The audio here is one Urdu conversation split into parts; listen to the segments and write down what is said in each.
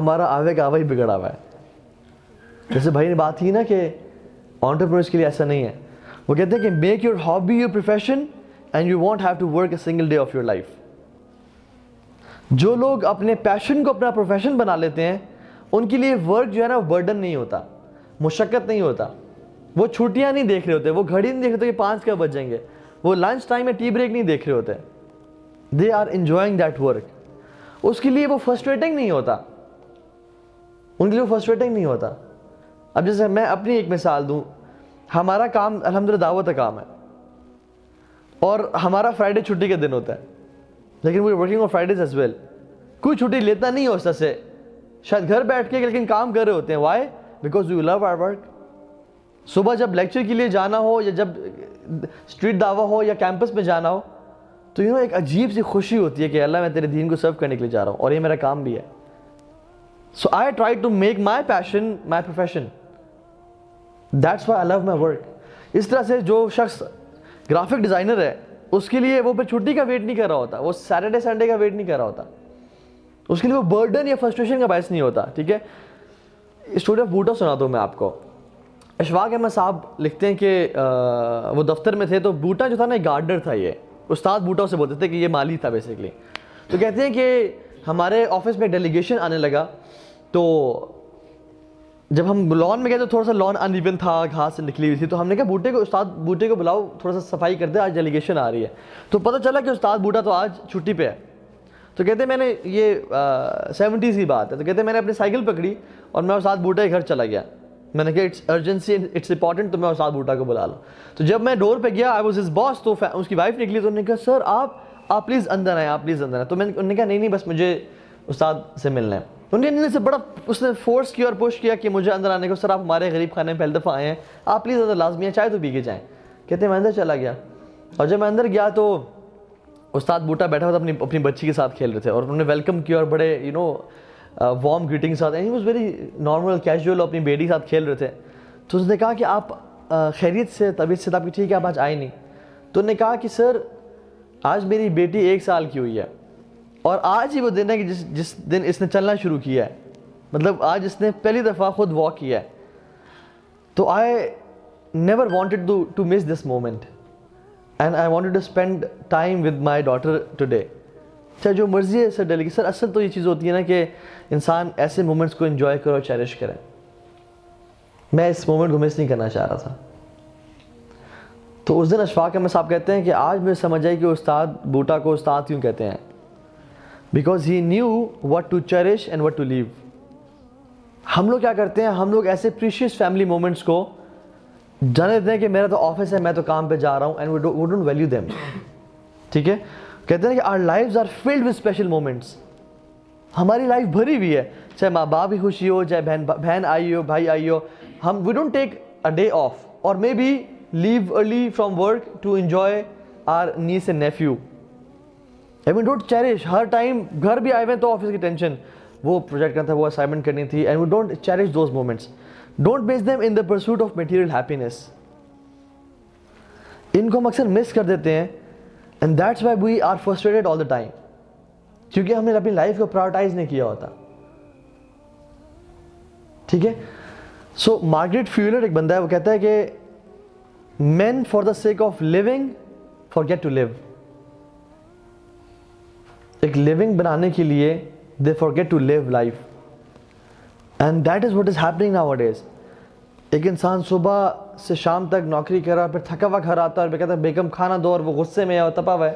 ہمارا آوے کا آوا ہی بگڑا ہوا ہے. جیسے بھائی نے بات کی نا کہ انٹرپرینورس کے لیے ایسا نہیں ہے. وہ کہتے ہیں کہ make your hobby your profession and you won't have to work a single day of your life. جو لوگ اپنے پیشن کو اپنا پروفیشن بنا لیتے ہیں ان کے لیے ورک جو ہے نا وہ برڈن نہیں ہوتا, مشقت نہیں ہوتا. وہ چھٹیاں نہیں دیکھ رہے ہوتے, وہ گھڑی نہیں دیکھ رہے ہوتے کہ 5 کب بج جائیں گے, وہ لنچ ٹائم میں ٹی بریک نہیں دیکھ رہے ہوتے. They are enjoying that work. اس کے لیے وہ فرسٹریٹنگ نہیں ہوتا, ان کے لیے وہ فرسٹریٹنگ نہیں ہوتا. اب جیسے میں اپنی ایک مثال دوں, ہمارا کام الحمدللہ دعوت کا کام ہے اور ہمارا فرائیڈے چھٹی کا دن ہوتا ہے, لیکن we are working on Fridays as well. کوئی چھٹی لیتا نہیں ہے اس طرح سے, شاید گھر بیٹھ کے لیکن کام کر رہے ہوتے ہیں. Why? Because we love our work. صبح جب لیکچر کے لیے جانا ہو یا جب اسٹریٹ دعویٰ ہو یا کیمپس میں جانا ہو تو ایک عجیب سی خوشی ہوتی ہے کہ اللہ میں تیرے دین کو سرو کرنے کے لیے جا رہا ہوں اور یہ میرا کام بھی ہے. So I try to make my passion my profession. That's why I love my work. اس طرح سے جو شخص گرافک ڈیزائنر ہے اس کے لیے وہ پھر چھٹی کا ویٹ نہیں کر رہا ہوتا, وہ سیٹرڈے سنڈے کا ویٹ نہیں کر رہا ہوتا, اس کے لیے وہ برڈن یا فرسٹریشن کا باعث نہیں ہوتا. ٹھیک ہے, اسٹوری آف بوٹا سناتا ہوں میں آپ کو. اشفاق احمد صاحب لکھتے ہیں کہ وہ دفتر میں تھے تو بوٹا جو تھا نا گارڈنر تھا, یہ استاد بوٹا سے بولتے تھے کہ یہ مالی تھا بیسیکلی. تو کہتے ہیں کہ ہمارے آفس میں ڈیلیگیشن آنے لگا تو جب ہم لان میں گئے تو تھوڑا سا لان ان ایون تھا, گھاس سے نکلی ہوئی تھی. تو ہم نے کہا بوٹے کو, استاد بوٹے کو بلاؤ تھوڑا سا صفائی کر دے, آج ڈیلیگیشن آ رہی ہے. تو پتہ چلا کہ استاد بوٹا تو آج چھٹی پہ ہے. تو کہتے ہیں میں نے یہ 70s کی بات ہے, تو کہتے ہیں میں نے اپنی سائیکل پکڑی اور میں استاد بوٹا کے گھر چلا گیا. میں نے کہا اٹس ارجنسی, اٹس امپورٹنٹ, تو میں استاد بوٹا کو بلا لوں. تو جب میں ڈور پہ گیا آئی واز ہز باس, تو اس کی وائف نکلی تو انہوں نے کہا سر آپ پلیز اندر آئیں, آپ پلیز اندر آئیں. تو انہوں نے کہا نہیں بس مجھے استاد سے ملنا ہے. انہوں نے بڑا اس نے فورس کیا اور پش کیا کہ مجھے اندر آنے کو. سر آپ ہمارے غریب خانے میں پہلی دفعہ آئے ہیں, آپ پلیز اندر لازمی ہیں, چائے تو پی کے جائیں. کہتے ہیں میں اندر چلا گیا اور جب میں اندر گیا تو استاد بوٹا بیٹھا ہوا تھا اپنی بچی کے ساتھ کھیل رہے تھے اور انہوں نے ویلکم کیا اور بڑے وارم گریٹنگ ساتھ, and he was very normal casual, اپنی بیٹی کے ساتھ کھیل رہے تھے. تو اس نے کہا کہ آپ خیریت سے, طبیعت سے آپ کی ٹھیک ہے, آپ آج آئے نہیں. تو انہوں نے کہا کہ سر آج میری بیٹی 1 سال کی ہوئی ہے اور آج ہی وہ دن ہے کہ جس دن اس نے چلنا شروع کیا ہے, مطلب آج اس نے پہلی دفعہ خود واک کیا ہے. تو I never wanted to miss this moment and I wanted to spend time with my daughter today. چاہے جو مرضی ہے سر ڈیلی کی. سر اصل تو یہ چیز ہوتی ہے نا کہ انسان ایسے مومنٹس کو انجوائے کرے اور چیریش کرے. میں اس مومنٹ کو مس نہیں کرنا چاہ رہا تھا. تو اس دن اشفاق احمد صاحب کہتے ہیں کہ آج مجھے سمجھ آئی کہ استاد بوٹا کو استاد کیوں کہتے ہیں, because he knew what to cherish and what to leave. ہم لوگ کیا کرتے ہیں, ہم لوگ ایسے پریشیس فیملی مومنٹس کو جانے دیتے ہیں کہ میرا تو آفس ہے, میں تو کام پہ جا رہا ہوں, and we don't value them. ٹھیک ہے, کہتے ہیں کہ our lives are filled with special moments. ہماری لائف بھری ہوئی ہے, چاہے ماں باپ کی خوشی ہو, چاہے بہن آئی ہو, بھائی آئی ہو. ہم we don't take a day off اور may be leave early from work to enjoy our niece and nephew. And we don't cherish. ہر ٹائم گھر بھی آئے ہوئے تو آفس کی ٹینشن, وہ پروجیکٹ کرنا تھا, وہ اسائنمنٹ کرنی تھی, and we don't cherish those moments. Don't miss them in the pursuit of material happiness. ان کو ہم اکثر مس کر دیتے ہیں and that's why we are frustrated all the time, کیونکہ ہم نے اپنی لائف کو پرائورٹائز نہیں کیا ہوتا. ٹھیک ہے. سو مارگریٹ فیولر ایک بندہ ہے, وہ کہتا ہے کہ man for the sake of living forget to live. ایک لیونگ بنانے کے لیے they forget to live life, and that is what is happening nowadays. ایک انسان صبح سے شام تک نوکری کر رہا ہے, پھر تھکا ہوا گھر آتا ہے اور کہتا ہے بیگم کھانا دو, اور وہ غصے میں ہے, تپا ہوا ہے,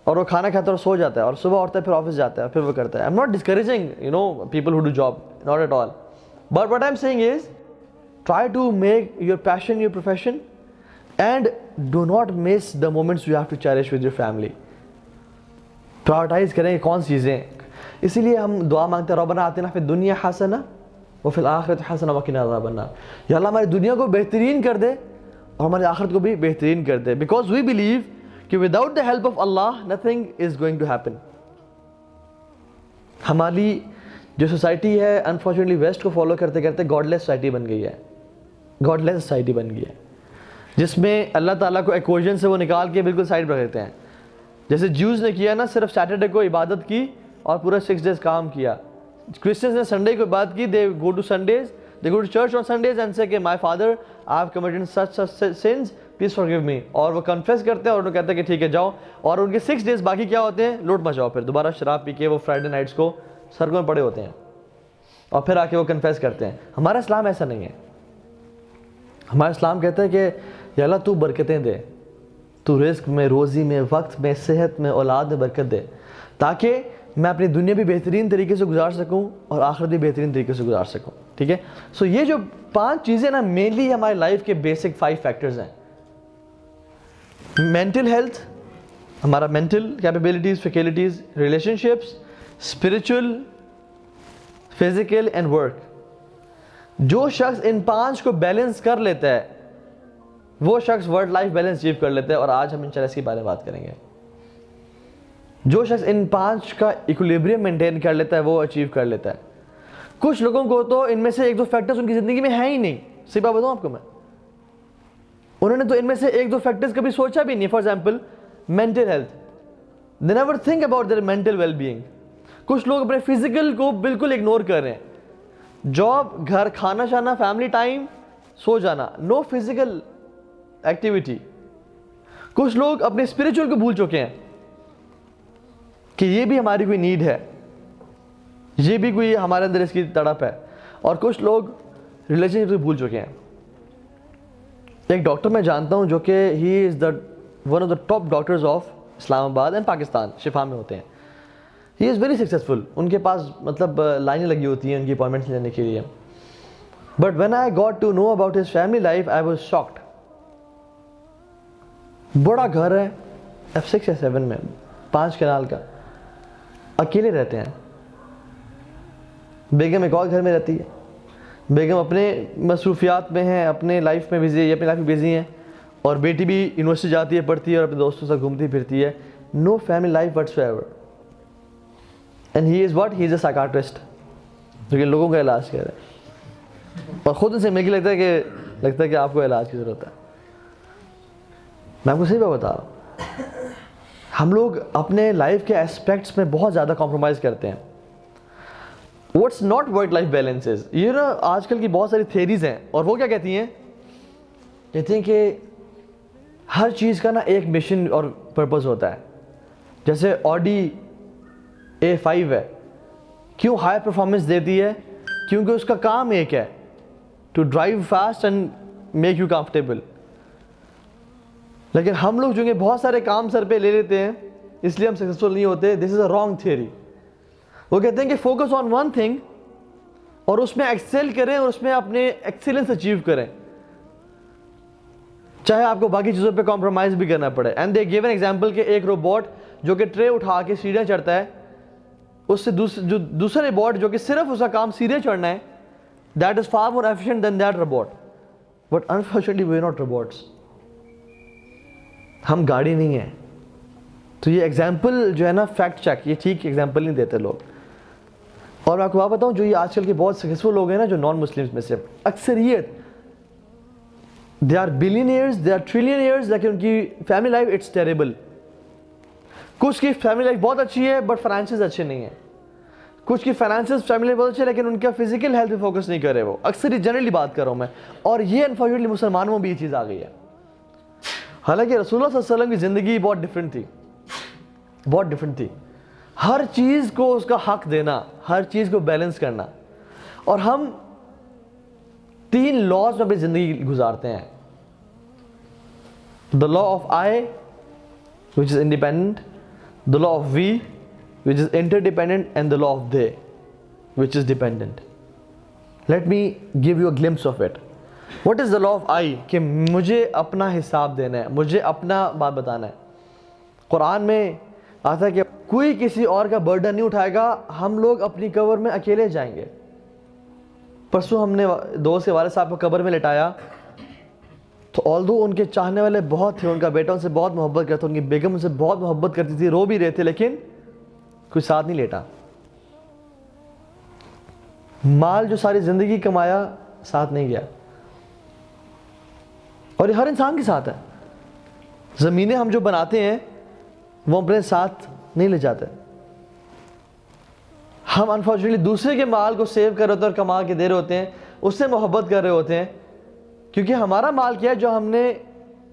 اور وہ کھانا کھاتا ہے اور سو جاتا ہے, اور صبح اٹھتا ہے پھر آفس جاتا ہے, پھر وہ کرتا ہے. I am not discouraging people who do job, not at all, but what I am seeing is try to make your passion your profession and do not miss the moments you have to cherish with your family. Prioritise کریں کہ کون سی چیزیں. اسی لیے ہم دعا مانگتے ہیں ربنا آتنا فی الدنیا حسنہ وفی الآخرۃ حسنہ وقنا عذاب النار. یا اللہ ہماری دنیا کو بہترین کر دے اور ہماری آخرت کو بھی بہترین کر دے, بیکاز وی بلیو کہ without the help of Allah nothing is going to happen. ہماری جو سوسائٹی ہے انفارچونیٹلی ویسٹ کو فالو کرتے کرتے گاڈ لیس سوسائٹی بن گئی ہے, گاڈ لیس سوسائٹی بن گئی ہے, جس میں اللہ تعالیٰ کو ایکویشن سے وہ نکال کے بالکل سائڈ پر رکھتے ہیں. جیسے جیوز نے کیا نا, صرف سیٹرڈے کو عبادت کی اور پورا 6 days کام کیا, کرسچنس نے سنڈے کو بات کی, they go to Sundays, they go to church on Sundays and say کہ my father I have committed such sins please forgive me, اور وہ کنفیس کرتے ہیں اور انہوں کہتے ہیں کہ ٹھیک ہے جاؤ, اور ان کے 6 days باقی کیا ہوتے ہیں, لوٹ مچاؤ, پھر دوبارہ شراب پی کے وہ فرائیڈے نائٹس کو سڑکوں میں پڑے ہوتے ہیں اور پھر آ کے وہ کنفیس کرتے ہیں. ہمارا اسلام ایسا نہیں ہے. ہمارا اسلام کہتا ہے کہ یا اللہ تو برکتیں دے, تو رزق میں, روزی میں, وقت میں, صحت میں, اولاد میں برکت دے, تاکہ میں اپنی دنیا بھی بہترین طریقے سے گزار سکوں اور آخرت بھی بہترین طریقے سے گزار سکوں. ٹھیک ہے, سو یہ جو 5 چیزیں نا مینلی ہماری لائف کے بیسک 5 فیکٹرز ہیں. مینٹل ہیلتھ, ہمارا mental capabilities, faculties, relation ships, spiritual, physical and work. جو شخص ان 5 کو بیلنس کر لیتا ہے وہ شخص ورک لائف بیلنس اچیو کر لیتا ہے, اور آج ہم انشاءاللہ اس کے بارے میں بات کریں گے. جو شخص ان 5 کا ایکولیبریم مینٹین کر لیتا ہے وہ اچیو کر لیتا ہے. کچھ لوگوں کو تو ان میں سے 1-2 فیکٹرز ان کی زندگی میں ہیں ہی نہیں. صحیح بات بتاؤں آپ کو میں, انہوں نے تو ان میں سے 1-2 فیکٹرز کبھی سوچا بھی نہیں. For example mental health, they never think about their mental well being. کچھ لوگ اپنے فزیکل کو بالکل اگنور کر رہے ہیں. جاب, گھر, کھانا شانا, فیملی ٹائم, سو جانا, نو فزیکل ایکٹیویٹی. کچھ لوگ اپنے اسپرچل کو بھول چکے ہیں کہ یہ بھی ہماری کوئی نیڈ ہے, یہ بھی کوئی ہمارے اندر اس کی تڑپ ہے. اور کچھ لوگ ریلیشن شپ سے بھول چکے ہیں. ایک ڈاکٹر میں جانتا ہوں جو کہ he is the one of the top doctors of Islamabad and Pakistan, شفا میں ہوتے ہیں. ہی از ویری سکسیزفل. ان کے پاس مطلب لائنیں لگی ہوتی ہیں ان کی اپوائنٹمنٹس لینے کے لیے. But when I got to know about his family life I was shocked. بڑا گھر ہے F6 یا 7 میں, 5 کنال کا, اکیلے رہتے ہیں. بیگم ایک اور گھر میں رہتی ہے. بیگم اپنے مصروفیات میں ہیں, اپنے لائف میں بزی ہے, اپنی لائف میں بزی ہیں, اور بیٹی بھی یونیورسٹی جاتی ہے, پڑھتی ہے اور اپنے دوستوں سے گھومتی پھرتی ہے. No family life whatsoever. And he is what, he is a psychiatrist جو کہ لوگوں کا علاج کر رہا ہے, اور خود ان سے مجھے لگتا ہے کہ آپ کو علاج کی ضرورت ہے. میں آپ کو صحیح بات بتا رہا ہوں, ہم لوگ اپنے لائف کے اسپیکٹس میں بہت زیادہ کمپرومائز کرتے ہیں. What's not work life balance is, یہ نا آج کل کی بہت ساری تھیریز ہیں, اور وہ کیا کہتی ہیں کہ ہر چیز کا نا ایک مشن اور پرپز ہوتا ہے. جیسے آڈی A5 ہے, کیوں ہائی پرفارمنس دیتی ہے؟ کیونکہ اس کا کام ایک ہے, to drive fast and make you comfortable. لیکن ہم لوگ جو کہ بہت سارے کام سر پہ لے لیتے ہیں, اس لیے ہم سکسیزفل نہیں ہوتے. دس از اے رانگ تھیوری. وہ کہتے ہیں کہ فوکس آن ون تھنگ اور اس میں ایکسل کریں اور اس میں اپنے ایکسیلنس اچیو کریں, چاہے آپ کو باقی چیزوں پہ کمپرومائز بھی کرنا پڑے. And they give an example کہ ایک روبوٹ جو کہ ٹرے اٹھا کے سیڑھیاں چڑھتا ہے, اس سے جو دوسرا روبوٹ جو کہ صرف اس کا کام سیدھے چڑھنا ہے, that is far more efficient than that robot. But unfortunately we are not robots. ہم گاڑی نہیں ہیں. تو یہ ایگزامپل جو ہے نا فیکٹ چیک, یہ ٹھیک ایگزامپل نہیں دیتے لوگ. اور میں آپ کو بات بتاؤں, جو یہ آج کل کے بہت سکسیزفل لوگ ہیں نا, جو نان مسلمس میں سے اکثریت, they are billionaires, they are trillionaires, لیکن ان کی فیملی لائف اٹس ٹیریبل. کچھ کی فیملی لائف بہت اچھی ہے بٹ فائنینسز اچھے نہیں ہیں. کچھ کی فائنینسز فیملی لائف بہت اچھی ہے لیکن ان کا فزیکل ہیلتھ پہ فوکس نہیں کر رہے. وہ اکثر جنرلی بات کر رہا ہوں میں, اور یہ انفارچونیٹلی مسلمانوں میں بھی یہ چیز آ گئی ہے. حالانکہ رسول اللہ صلی اللہ علیہ وسلم کی زندگی بہت ڈفرینٹ تھی. ہر چیز کو اس کا حق دینا, ہر چیز کو بیلنس کرنا. اور ہم 3 لاز میں اپنی زندگی گزارتے ہیں. The law of I which is independent, the law of we which is interdependent, and the law of they which is dependent. Let me give you a glimpse of it. What is the law of I? کہ مجھے اپنا حساب دینا ہے, مجھے اپنا بات بتانا ہے. قرآن میں آتا ہے کہ کوئی کسی اور کا برڈن نہیں اٹھائے گا, ہم لوگ اپنی قبر میں اکیلے جائیں گے. پرسوں ہم نے دوست کے والد صاحب کو قبر میں لٹایا, تو آلدو ان کے چاہنے والے بہت تھے, ان کا بیٹا ان سے بہت محبت کرتا, ان کی بیگم ان سے بہت محبت کرتی تھی, رو بھی رہے تھے, لیکن کوئی ساتھ نہیں لیٹا. مال جو ساری زندگی کمایا ساتھ نہیں گیا. اور یہ ہر انسان کے ساتھ ہے. زمینیں ہم جو بناتے ہیں وہ اپنے ساتھ نہیں لے جاتے. ہم انفارچونیٹلی دوسرے کے مال کو سیو کر رہے ہوتے ہیں اور کما کے دے رہے ہوتے ہیں, اس سے محبت کر رہے ہوتے ہیں, کیونکہ ہمارا مال کیا ہے, جو ہم نے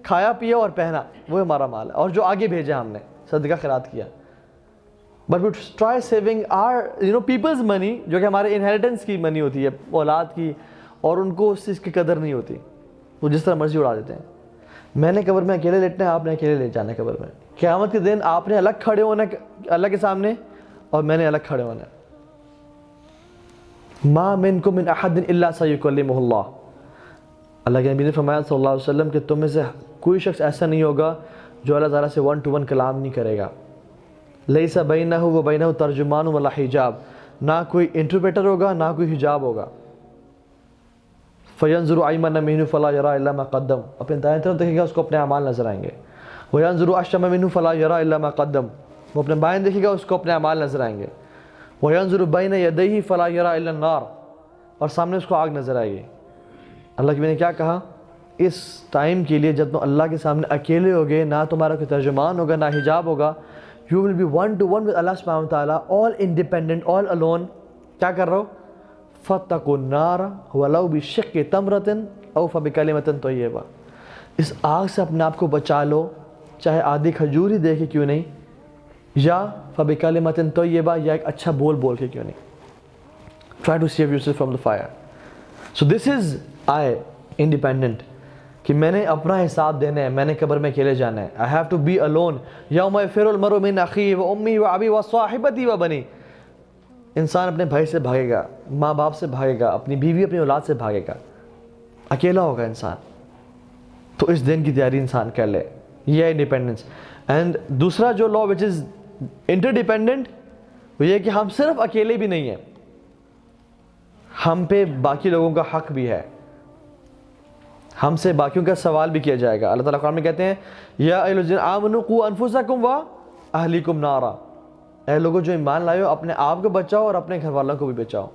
کھایا پیا اور پہنا وہ ہمارا مال ہے, اور جو آگے بھیجا ہم نے صدقہ خیرات کیا. But we try saving people's money, جو کہ ہمارے انہیریٹنس کی منی ہوتی ہے, اولاد کی, اور ان کو اس چیز کی قدر نہیں ہوتی, وہ جس طرح مرضی اڑا دیتے ہیں. میں نے قبر میں اکیلے لیٹنا ہے, آپ نے اکیلے لیٹ جانا ہے قبر میں. قیامت کے دن آپ نے الگ کھڑے ہونا ہے اللہ کے سامنے, اور میں نے الگ کھڑے ہونا ہے. ما منکم من احد الا سیکلمہ اللہ, اللہ کے نبی نے فرمایا صلی اللہ علیہ وسلم کہ تم میں سے کوئی شخص ایسا نہیں ہوگا جو اللہ تعالیٰ سے 1-to-1 کلام نہیں کرے گا. لیس بینہ و بینہ ترجمان ولا حجاب, نہ کوئی انٹرپریٹر ہوگا نہ کوئی حجاب ہوگا. فینظر ایمن منہ فلا یری الا ما قدم, اپنے دائیں طرف دیکھے گا اس کو اپنے اعمال نظر آئیں گے. وینظر اشم منہ فلا یری الا ما قدم, وہ اپنے بائیں دیکھے گا اس کو اپنے اعمال نظر آئیں گے. وینظر بین یدیہ فلا یری الا النار, اور سامنے اس کو آگ نظر آئے گی. اللہ کے نے کیا کہا, اس ٹائم کے لیے جب تم اللہ کے سامنے اکیلے ہوگے, نہ تمہارا کوئی ترجمان ہوگا نہ حجاب ہوگا, you will be 1-to-1 with Allah subhanahu wa ta'ala, all independent, all alone. کیا کر رہا ہو, فَاتَّقُوا النَّارَ وَلَوْ بِشِقِّ تَمْرَةٍ أَوْ فَبِكَلِمَةٍ طَيِّبَةٍ, اس آگ سے اپنے آپ کو بچا لو, چاہے آدھی کھجور ہی دے کے کیوں نہیں, یا فَبِكَلِمَةٍ طَيِّبَةٍ, یا ایک اچھا بول کے کیوں نہیں. Try to save yourself from the fire. So this is I, independent, کہ میں نے اپنا حساب دینا ہے, میں نے قبر میں اکیلے جانا ہے. I have to be alone. یوم یفر المرء من اخیہ وامی وابی وصاحبتی وبنی, انسان اپنے بھائی سے بھاگے گا, ماں باپ سے بھاگے گا, اپنی بیوی اپنی اولاد سے بھاگے گا, اکیلا ہوگا انسان. تو اس دن کی تیاری انسان کر لے, یہ ہے انڈیپینڈنس. اینڈ دوسرا جو لا وچ از انٹر ڈیپینڈنٹ, وہ یہ کہ ہم صرف اکیلے بھی نہیں ہیں, ہم پہ باقی لوگوں کا حق بھی ہے, ہم سے باقیوں کا سوال بھی کیا جائے گا. اللہ تعالیٰ قرآن میں کہتے ہیں یا ایھا الذین آمنوا قوا انفسکم واہلیکم نارا, اے لوگوں جو ایمان لائے ہو اپنے آپ کو بچاؤ اور اپنے گھر والوں کو بھی بچاؤ.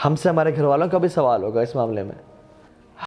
ہم سے ہمارے گھر والوں کا بھی سوال ہوگا اس معاملے میں.